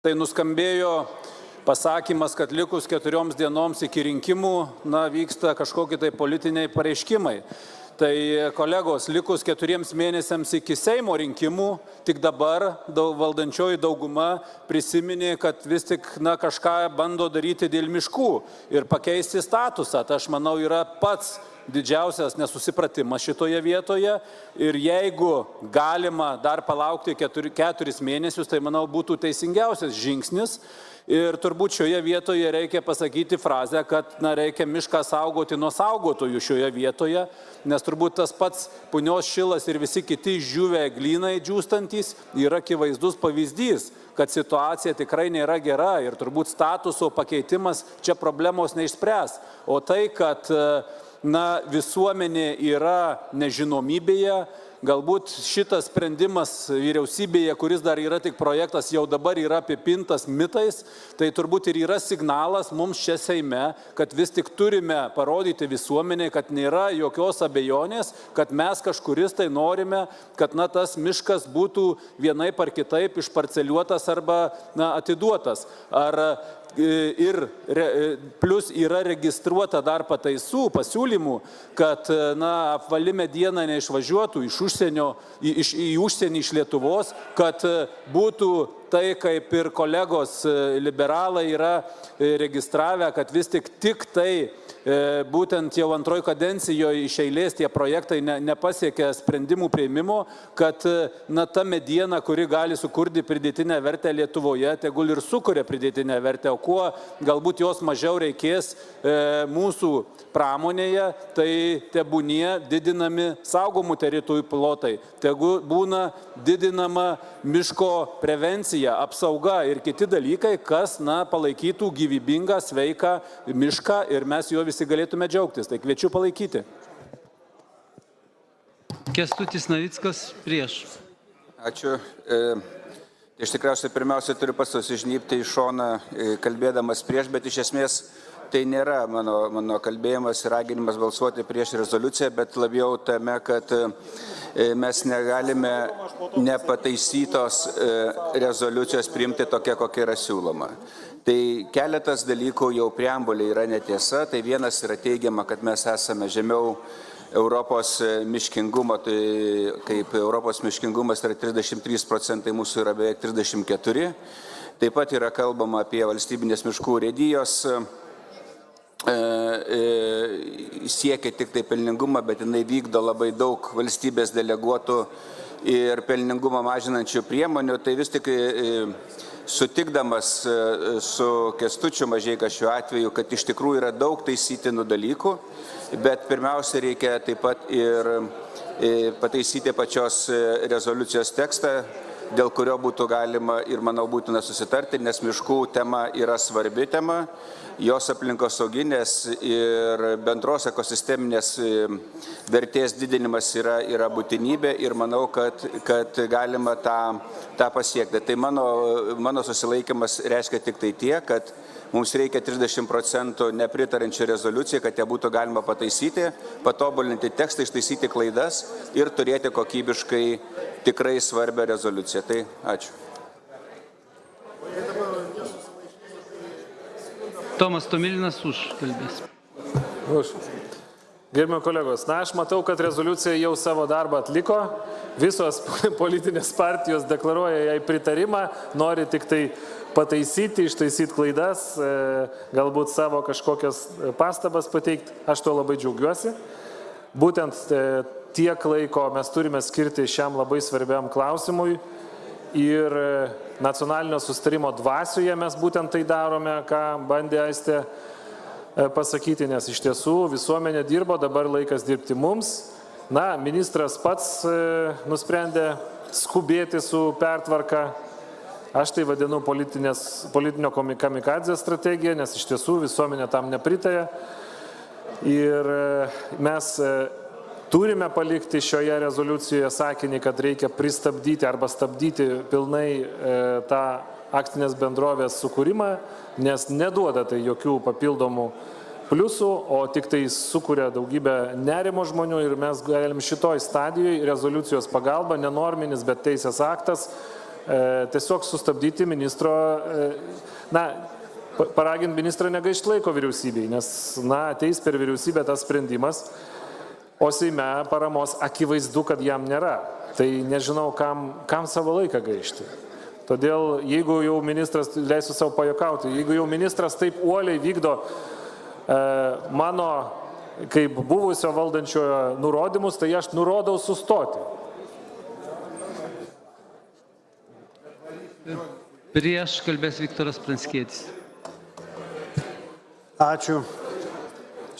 Tai nuskambėjo pasakymas, kad likus 4 dienoms iki rinkimų, vyksta kažkokie tai politiniai pareiškimai. Tai kolegos, likus 4 mėnesiams iki Seimo rinkimų, tik dabar valdančioji dauguma prisiminė, kad vis tik kažką bando daryti dėl miškų ir pakeisti statusą. Tai aš manau yra pats didžiausias nesusipratimas šitoje vietoje ir jeigu galima dar palaukti 4 mėnesius, tai manau būtų teisingiausias žingsnis. Ir turbūt šioje vietoje reikia pasakyti frazę, kad reikia mišką saugoti nuo saugotojų šioje vietoje, nes turbūt tas pats Punios Šilas ir visi kiti išdžiūvę eglynai džiūstantys yra akivaizdus pavyzdys, kad situacija tikrai nėra gera ir turbūt statuso pakeitimas čia problemos neišspręs. O tai, kad visuomenė yra nežinomybėje, galbūt šitas sprendimas vyriausybėje, kuris dar yra tik projektas, jau dabar yra apipintas mitais, tai turbūt ir yra signalas mums čia Seime, kad vis tik turime parodyti visuomenė, kad nėra jokios abejonės, kad mes kažkuris tai norime, kad tas miškas būtų vienaip ar kitaip išparceliuotas arba atiduotas. Ir plus yra registruota dar pataisų, pasiūlymų, kad apvali mediena neišvažiuotų į užsienį iš Lietuvos, kad būtų tai, kaip ir kolegos liberalai yra registravę, kad vis tik tai būtent jau antroji kadencijoje iš eilės tie projektai nepasiekia sprendimų prieimimo, kad ta mediena, kuri gali sukurti pridėtinę vertę Lietuvoje, tegul ir sukuria pridėtinę vertę, o kuo galbūt jos mažiau reikės mūsų pramonėje, tai tebūnie didinami saugomų teritorijų plotai, tegu būna didinama miško prevencija, apsauga ir kiti dalykai, kas palaikytų gyvybingą, sveiką mišką ir mes juo visi galėtume džiaugtis. Tai kviečiu palaikyti. Kęstutis Navickas prieš. Ačiū. Iš tikriausiai pirmiausia turiu pats susižnypti į šoną, kalbėdamas prieš, bet iš esmės tai nėra mano kalbėjimas ir raginimas balsuoti prieš rezoliuciją, bet labiau tame, kad mes negalime nepataisytos rezoliucijos priimti tokia, kokia yra siūloma. Tai keletas dalykų jau preambulė yra netiesa. Tai vienas yra teigiama, kad mes esame žemiau Europos miškingumo, tai kaip Europos miškingumas yra 33%, mūsų yra beveik 34%. Taip pat yra kalbama apie valstybinės miškų urėdijos siekia tik tai pelningumą, bet jinai vykdo labai daug valstybės deleguotų ir pelningumą mažinančių priemonių. Tai vis tik sutikdamas su Kęstučiu Mažeika šiuo atveju, kad iš tikrųjų yra daug taisytinų dalykų, bet pirmiausia reikia taip pat ir pataisyti pačios rezoliucijos tekstą, dėl kurio būtų galima ir manau būtina susitarti, nes miškų tema yra svarbi tema, jos aplinkosauginės ir bendros ekosisteminės vertės didinimas yra būtinybė ir manau, kad galima tą pasiekti. Tai mano susilaikymas reiškia tik tai tiek, kad mums reikia 30% nepritarančių rezoliucijų, kad ją būtų galima pataisyti, patobulinti tekstą, ištaisyti klaidas ir turėti kokybiškai tikrai svarbią rezoliuciją. Tai ačiū. Tomas Tomilinas už kalbės. Už. Gerbimi kolegos, aš matau, kad rezoliucija jau savo darbą atliko. Visos politinės partijos deklaruoja jai pritarimą, nori tik tai pataisyti, ištaisyti klaidas, galbūt savo kažkokias pastabas pateikti. Aš to labai džiaugiuosi. Būtent tiek laiko mes turime skirti šiam labai svarbiam klausimui ir nacionalinio susitarimo dvasioje mes būtent tai darome, ką bandė Aistė pasakyti, nes iš tiesų visuomenė dirbo, dabar laikas dirbti mums. Ministras pats nusprendė skubėti su pertvarka. Aš tai vadinu politinio kamikadzės strategiją, nes iš tiesų visuomenė tam nepritarė. Ir mes turime palikti šioje rezoliucijoje sakinį, kad reikia pristabdyti arba stabdyti pilnai tą akcinės bendrovės sukūrimą, nes neduoda tai jokių papildomų pliusų, o tik tai sukuria daugybę nerimo žmonių ir mes galim šitoj stadijoje rezoliucijos pagalba, nenorminis, bet teisės aktas, tiesiog sustabdyti ministro, paraginti ministrą negaišti laiko vyriausybei, nes, ateis per vyriausybę tas sprendimas, o Seime paramos akivaizdu, kad jam nėra. Tai nežinau, kam savo laiką gaišti. Todėl, jeigu jau ministras, leisiu savo pajokauti, jeigu jau ministras taip uoliai vykdo mano, kaip buvusio valdančiojo nurodymus, tai aš nurodau sustoti. Prieš kalbės Viktoras Pranckietis. Ačiū.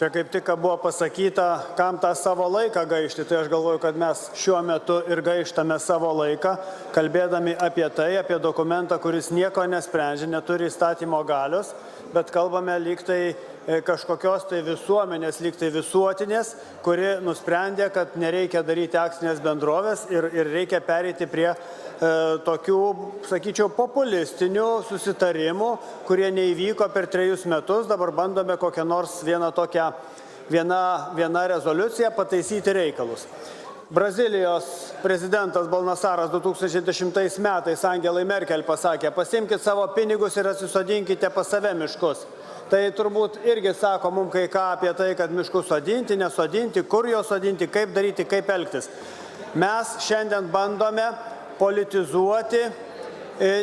Čia kaip tik buvo pasakyta, kam tą savo laiką gaišti. Tai aš galvoju, kad mes šiuo metu ir gaištame savo laiką, kalbėdami apie tai, apie dokumentą, kuris nieko nesprendžia, neturi įstatymo galios, bet kalbame lyg tai kažkokios tai visuomenės, lyg tai visuotinės, kuri nusprendė, kad nereikia daryti akcinės bendrovės ir reikia pereiti prie tokių, sakyčiau, populistinių susitarimų, kurie neįvyko per 3 metus. Dabar bandome kokią nors vieną rezoliuciją pataisyti reikalus. Brazilijos prezidentas Balnasaras 2010 metais Angelai Merkel pasakė, pasimkite savo pinigus ir atsisodinkite pas save miškus. Tai turbūt irgi sako mums kai ką apie tai, kad miškus sodinti, nesodinti, kur juos sodinti, kaip daryti, kaip elgtis. Mes šiandien bandome politizuoti,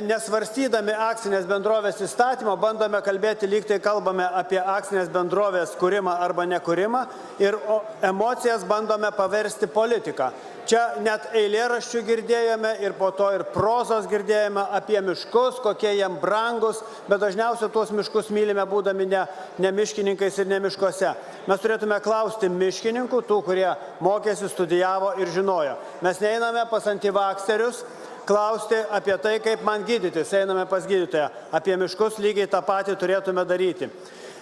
nesvarstydami akcinės bendrovės įstatymą, bandome kalbėti, lyg tai kalbame apie akcinės bendrovės kūrimą arba nekūrimą ir emocijas bandome paversti politiką. Čia net eilėraščių girdėjome ir po to ir prozos girdėjome apie miškus, kokie jiem brangus, bet dažniausiai tuos miškus mylime būdami ne miškininkais ir ne miškuose. Mes turėtume klausti miškininkų, tų, kurie mokėsi, studijavo ir žinojo. Mes neiname pas antivakserius klausti apie tai, kaip man gydytis, einame pas gydytoją. Apie miškus lygiai tą patį turėtume daryti.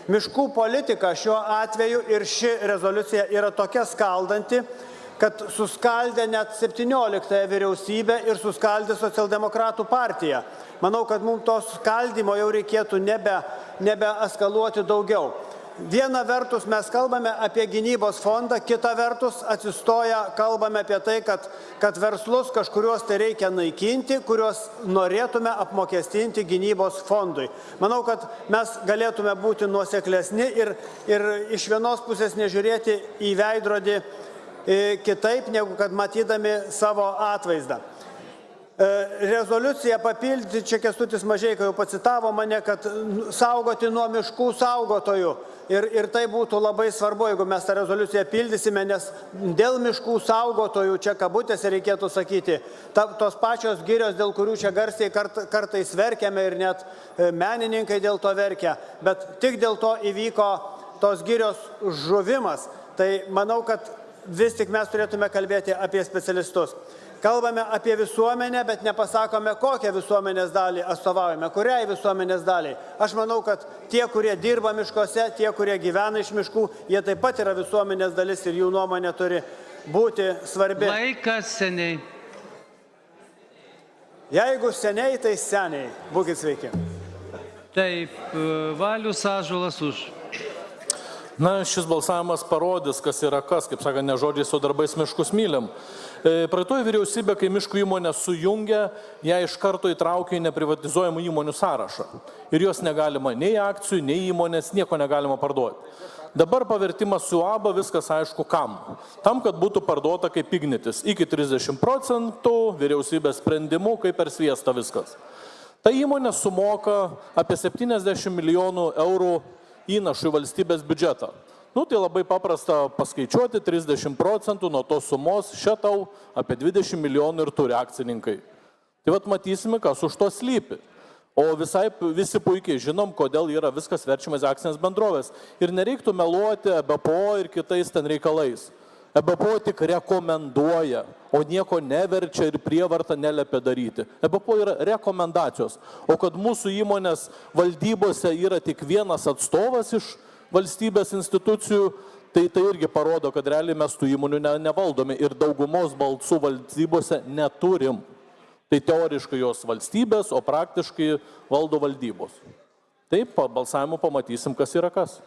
Miškų politika šiuo atveju ir ši rezoliucija yra tokia skaldanti, kad suskaldė net 17 vyriausybę ir suskaldė socialdemokratų partiją. Manau, kad mums to skaldimo jau reikėtų nebeeskaluoti daugiau. Viena vertus mes kalbame apie gynybos fondą, kita vertus atsistoja kalbame apie tai, kad verslus kažkuriuos tai reikia naikinti, kuriuos norėtume apmokestinti gynybos fondui. Manau, kad mes galėtume būti nuoseklesni ir iš vienos pusės nežiūrėti į veidrodį kitaip, negu kad matydami savo atvaizdą. Rezoliuciją papildyti, čia Kęstutis Mažeika jau pacitavo mane, kad saugoti nuo miškų saugotojų. Ir tai būtų labai svarbu, jeigu mes tą rezoliuciją pildysime, nes dėl miškų saugotojų, čia kabutėse reikėtų sakyti, tos pačios girios, dėl kurių čia garsiai kartais verkiame ir net menininkai dėl to verkia, bet tik dėl to įvyko tos girios žuvimas. Tai manau, kad vis tik mes turėtume kalbėti apie specialistus. Kalbame apie visuomenę, bet nepasakome, kokią visuomenės dalį atstovaujame, kuriai visuomenės daliai. Aš manau, kad tie, kurie dirba miškuose, tie, kurie gyvena iš miškų, jie taip pat yra visuomenės dalis ir jų nuomonė turi būti svarbi. Laikas seniai. Jeigu seniai, tai seniai. Būkit sveiki. Taip, Valius Ąžuolas už. Šis balsavimas parodys, kas yra kas, kaip sakant, ne žodžiais, o darbais miškus mylim. Praeitoji vyriausybė, kai miškų įmonė sujungia, ją iš karto įtraukia į neprivatizuojamų įmonių sąrašą. Ir jos negalima nei akcijų, nei įmonės, nieko negalima parduoti. Dabar pavertimas su UAB, viskas aišku kam. Tam, kad būtų parduota kaip Ignitis. Iki 30% vyriausybės sprendimų, kaip per sviestą viskas. Ta įmonė sumoka apie 70 milijonų eurų įnašų į valstybės biudžetą. Tai labai paprasta paskaičiuoti, 30% nuo tos sumos šitau apie 20 milijonų ir turi akcininkai. Tai matysime, kas už to slypi. O visi puikiai žinom, kodėl yra viskas verčiamas akcinės bendrovės. Ir nereiktų meluoti EBPO ir kitais ten reikalais. EBPO tik rekomenduoja, o nieko neverčia ir prievartą neliepia daryti. EBPO yra rekomendacijos. O kad mūsų įmonės valdybose yra tik vienas atstovas iš valstybės institucijų, tai irgi parodo, kad realiai mes tų įmonių nevaldome ir daugumos balsų valdybose neturim. Tai teoriškai jos valstybės, o praktiškai valdo valdybos. Taip, po balsavimo pamatysim, kas yra kas.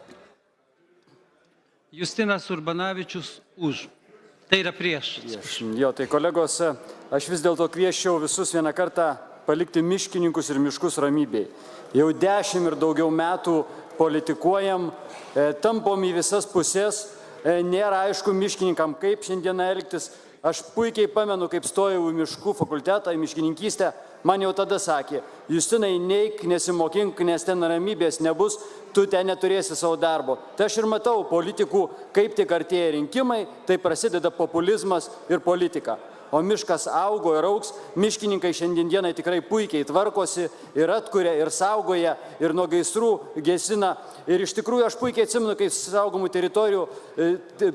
Justinas Urbanavičius už. Tai yra prieš. Jo, tai kolegos, aš vis dėlto kvieščiau visus vieną kartą palikti miškininkus ir miškus ramybėj. Jau 10 ir daugiau metų politikuojam, tampom į visas pusės, nėra aišku miškininkam, kaip šiandieną elgtis. Aš puikiai pamenu, kaip stojau į miškų fakultetą, į miškininkystę, man jau tada sakė, Justinai, neik, nesimokink, nes ten ramybės nebus, tu ten neturėsi savo darbo. Tai aš ir matau politikų, kaip tik artėja rinkimai, tai prasideda populizmas ir politika. O miškas augo ir augs, miškininkai šiandienai tikrai puikiai tvarkosi ir atkuria, ir saugoja, ir nuo gaisrų gesina. Ir iš tikrųjų aš puikiai atsimenu, kai saugomų teritorijų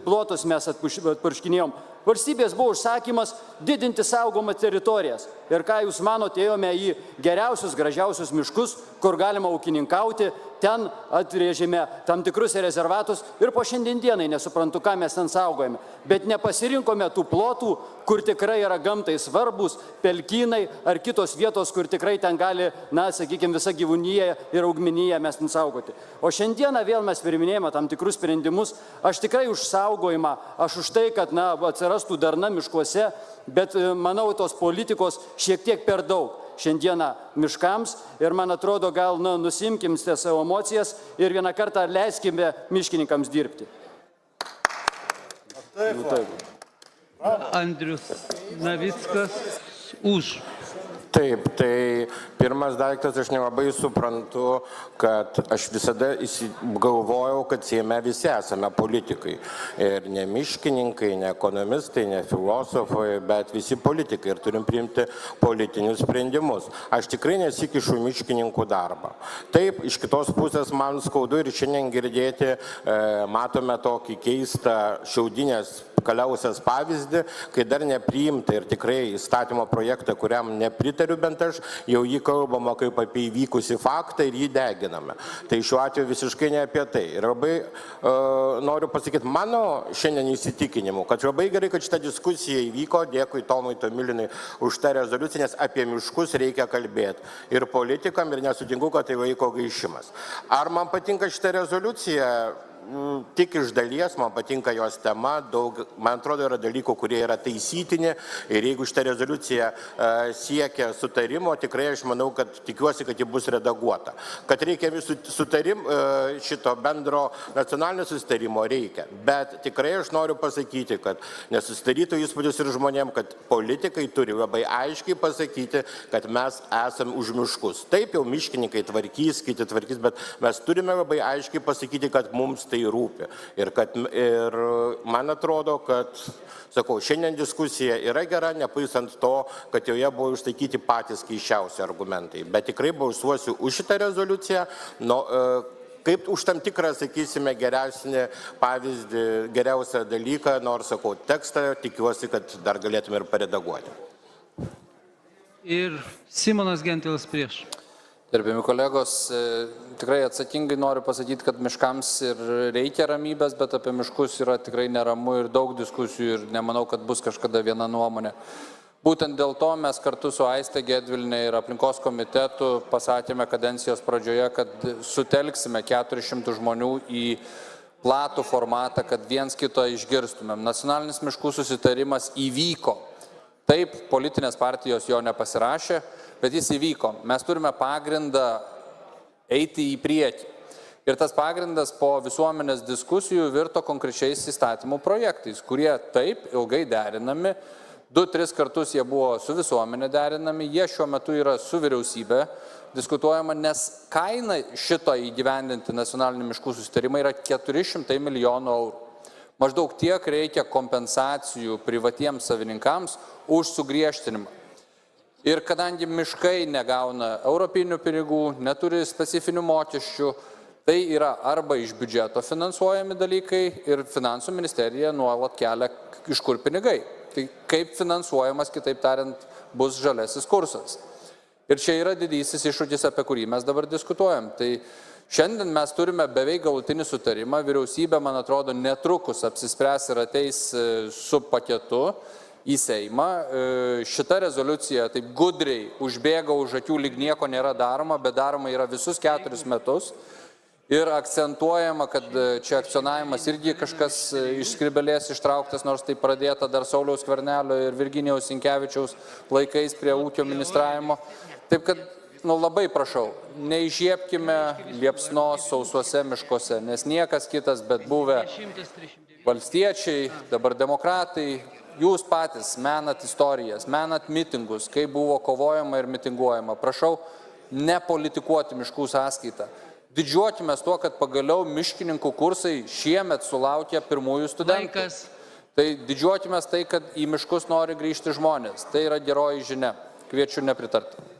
plotus mes atpurškinėjom. Valstybės buvo užsakymas didinti saugomas teritorijas. Ir ką jūs manote, ėjome į geriausius, gražiausius miškus, kur galima ūkininkauti, ten atrėžėme tam tikrus rezervatus ir po šiandienai nesuprantu, ką mes ten saugojame. Bet nepasirinkome tų plotų, kur tikrai yra gamtai svarbus, pelkynai ar kitos vietos, kur tikrai ten gali, sakykime, visa gyvūnyje ir augmenyje mes ten saugoti. O šiandieną vėl mes priiminėjame tam tikrus sprendimus. Aš tikrai už saugojimą, aš už tai, kad atsirastų darna miškuose, bet manau, tos politikos šiek tiek per daug šiandieną miškams ir man atrodo, gal nusimkim savo emocijas ir vieną kartą leiskime miškininkams dirbti. Andrius Navickas už. Taip, tai pirmas daiktas, aš nelabai suprantu, kad aš visada galvojau, kad Seime visi esame politikai. Ir ne miškininkai, ne ekonomistai, ne filosofai, bet visi politikai ir turim priimti politinius sprendimus. Aš tikrai nesikišu miškininkų darbą. Taip, iš kitos pusės man skaudu ir šiandien girdėti, matome tokį keistą šiaudinės kaliausias pavyzdį, kai dar nepriimta ir tikrai įstatymo projektą, kuriam nepritariu bent aš, jau jį kalbama kaip apie įvykusį faktą ir jį deginame. Tai šiuo atveju visiškai ne apie tai. Ir labai noriu pasakyti mano šiandien įsitikinimu, kad labai gerai, kad šita diskusija įvyko, dėkui Tomui Tomilinui už tą rezoliuciją, nes apie miškus reikia kalbėti. Ir politikam, ir nesutinku, kad tai vaiko gaišimas. Ar man patinka šita rezoliucija? Tik iš dalies, man patinka jos tema, daug, man atrodo, yra dalykų, kurie yra taisytini ir jeigu šitą rezoliuciją siekia sutarimo, tikrai aš manau, kad tikiuosi, kad ji bus redaguota. Kad reikia šito bendro nacionalinio susitarimo reikia, bet tikrai aš noriu pasakyti, kad nesusidarytų įspūdis ir žmonėm, kad politikai turi labai aiškiai pasakyti, kad mes esam už miškus. Taip jau miškininkai tvarkys, kiti tvarkys, bet mes turime labai aiškiai pasakyti, kad mums tai rūpi. Ir man atrodo, kad, sakau, šiandien diskusija yra gera, nepaisant to, kad joje buvo išsakyti patys keiščiausi argumentai. Bet tikrai balsuosiu už šitą rezoliuciją, kaip už tam tikrą, sakysime, geresnį pavyzdį, geriausią dalyką, nors, sakau, tekstą tikiuosi, kad dar galėtume ir paredaguoti. Ir Simonas Gentvilas prieš. Gerbiami kolegos, tikrai atsakingai noriu pasakyti, kad miškams ir reikia ramybės, bet apie miškus yra tikrai neramu ir daug diskusijų ir nemanau, kad bus kažkada viena nuomonė. Būtent dėl to mes kartu su Aiste Gedvilinė ir aplinkos komitetu pasakėme kadencijos pradžioje, kad sutelksime 400 žmonių į platų formatą, kad viens kito išgirstumėm. Nacionalinis miškų susitarimas įvyko. Taip, politinės partijos jo nepasirašė, bet jis įvyko. Mes turime pagrindą eiti į priekį. Ir tas pagrindas po visuomenės diskusijų virto konkrečiais įstatymų projektais, kurie taip ilgai derinami, 2-3 kartus jie buvo su visuomenė derinami, jie šiuo metu yra su vyriausybė diskutuojama, nes kaina šito įgyvendinti nacionalinį miškų susitarimą yra 400 milijonų eurų. Maždaug tiek reikia kompensacijų privatiems savininkams už sugriežtinimą. Ir kadangi miškai negauna europinių pinigų, neturi specifinių mokesčių, tai yra arba iš biudžeto finansuojami dalykai ir finansų ministerija nuolat kelia, iš kur pinigai. Tai kaip finansuojamas, kitaip tariant, bus žalesis kursas. Ir čia yra didysis iššūkis, apie kurį mes dabar diskutuojam. Tai šiandien mes turime beveik galutinį sutarimą, vyriausybė, man atrodo, netrukus apsispręs ir ateis su paketu į Seimą. Šita rezoliucija taip gudriai užbėga už akių, lyg nieko nėra daroma, bet daroma yra visus 4 metus. Ir akcentuojama, kad čia akcionavimas irgi kažkas iš skrybėlės ištrauktas, nors tai pradėta dar Sauliaus Skvernelio ir Virginijaus Sinkevičiaus laikais prie ūkio ministravimo. Taip kad, labai prašau, neižiepkime liepsnos sausuose miškuose, nes niekas kitas, bet buvę valstiečiai, dabar demokratai, jūs patys menat istorijas, menat mitingus, kai buvo kovojama ir mitinguojama. Prašau, nepolitikuoti miškų sąskaitą. Didžiuokime tuo, kad pagaliau miškininkų kursai šiemet sulaukė pirmųjų studentų. Tai didžiuokime tai, kad į miškus nori grįžti žmonės. Tai yra geroji žinia. Kviečiu nepritarti.